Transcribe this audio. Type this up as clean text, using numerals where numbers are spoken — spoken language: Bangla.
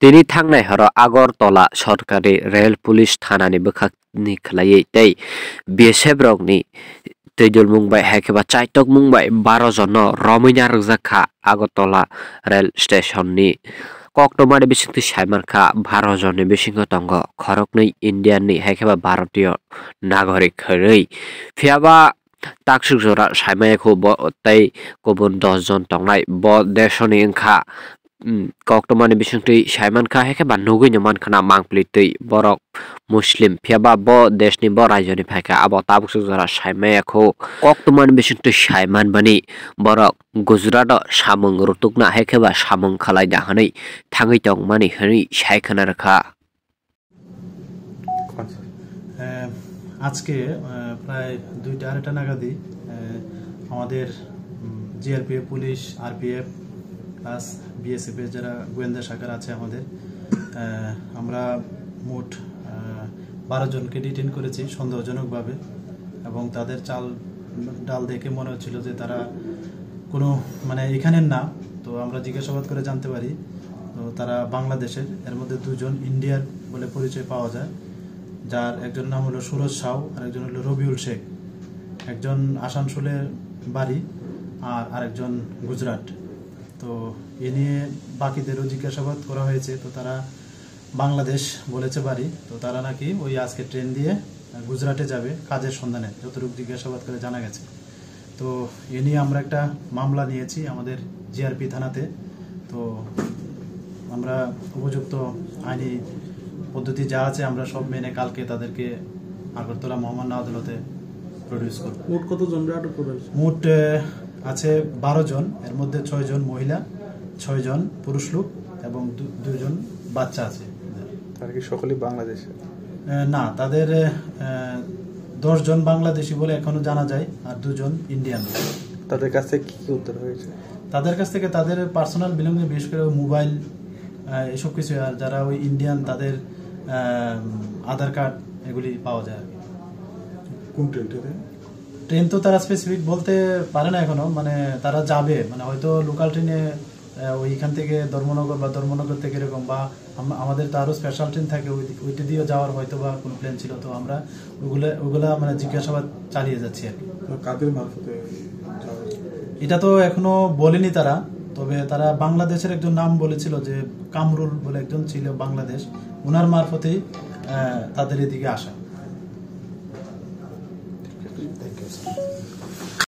তিনি थांनाय हराव आगरतला सरकारि रेल पुलिस थानानि बोखाकनि खलायै तै BSF रकनि तैदुल मुंबाय हायकेबा चाइटक मुंबाय 12 जन रमैना रजाखा आगरतला रेल स्टेशननि कक्टमानि बिसिंथि सायमारखा 12 जननि बिसिंखो दंग खरकनै इन्डियाननि हायकेबा भारतीय नागरिक हरै फियाबा ताकसुक जरा सायमायखौ तै गुबुन 10 जन तंनाय ब देशनि ओंखा कक्टमानि बिसिंथि सायमानखा हायकेबा नुगैनो मानखना मांप्लितै बरक मुस्लिम फियाबा ब देशनि ब राज्यनि फायका आबो ताबुकसुक जरा सायमायखौ कक्टमानि बिसिंथि सायमान बानि बरक गुजरात सामुं रुतुकना हायकेबा सामुं खालायना हनै थाङै तंमानि हनै सायखना रखा আজকে প্রায় 2টা-2:30 নাগাদই আমাদের GRPF police RPF plus BSF এর যারা গোয়েন্দা শাখার আছে আমাদের আমরা মোট 12 জনকে ডিটেইন করেছি সন্দেহজনকভাবে এবং তাদের চাল ডাল দেখে মনে হচ্ছিল যে তারা কোনো মানে এখানের না তো আমরা জিজ্ঞাসাবাদ করে জানতে পারি তো তারা বাংলাদেশের এর মধ্যে 2 জন ইন্ডিয়ার বলে পরিচয় পাওয়া যায় যার একজন নাম হলো সুরজ সাউ আর একজন হলো রবিউল শেখ একজন আসানসোলের বাড়ি আর আরেকজন গুজরাট তো এ নিয়ে বাকিদেরও জিজ্ঞাসাবাদ করা হয়েছে তো তারা বাংলাদেশ বলেছে বাড়ি তো তারা নাকি ওই আজকে ট্রেন দিয়ে গুজরাটে যাবে কাজের সন্ধানে যতটুকু জিজ্ঞাসাবাদ করে জানা গেছে তো এ নিয়ে আমরা একটা মামলা নিয়েছি আমাদের জিআরপি থানাতে তো আমরা উপযুক্ত আইনি পদ্ধতি যা আছে আমরা সব মেনে কালকে তাদেরকে আগরতলা মহামান্য আদালতে প্রডিউস করব। মোট কতজন আটক করা হয়েছে? মোট আছে 12 জন, এর মধ্যে 6 জন মহিলা, 6 জন পুরুষ লোক এবং 2 জন বাচ্চা আছে। তারা কি সকলেই বাংলাদেশে? না, তাদের 10 জন বাংলাদেশি বলে এখনো জানা যায় আর 2 জন ইন্ডিয়ান। তাদের কাছ থেকে কি উদ্ধার হয়েছে? তাদের কাছ থেকে তাদের পার্সোনাল বিলঙ্গিং বিশেষ করে মোবাইল এসব কিছু, আর যারা ওই ইন্ডিয়ান তাদের আধার কার্ড এগুলি পাওয়া যায়। কোন ট্রেনটাতে? ট্রেন তো তারা স্পেসিফিক বলতে পারে না এখনো, মানে তারা যাবে মানে হয়তো লোকাল ট্রেনে ওইখান থেকে ধর্মনগর বা ধর্মনগর থেকে এরকম, বা আমাদের তো আরো স্পেশাল ট্রেন থাকে ওইটা দিয়ে যাওয়ার হয়তো বা কোন প্লেন ছিল, তো আমরা ওগুলা মানে জিজ্ঞাসাবাদ চালিয়ে যাচ্ছি আর কি। কাদের মারফতে? এটা তো এখনো বলেনি তারা, তবে তারা বাংলাদেশের একজন নাম বলেছিল যে কামরুল বলে একজন ছিল বাংলাদেশ, ওনার মারফতেই তাদের এদিকে আসা।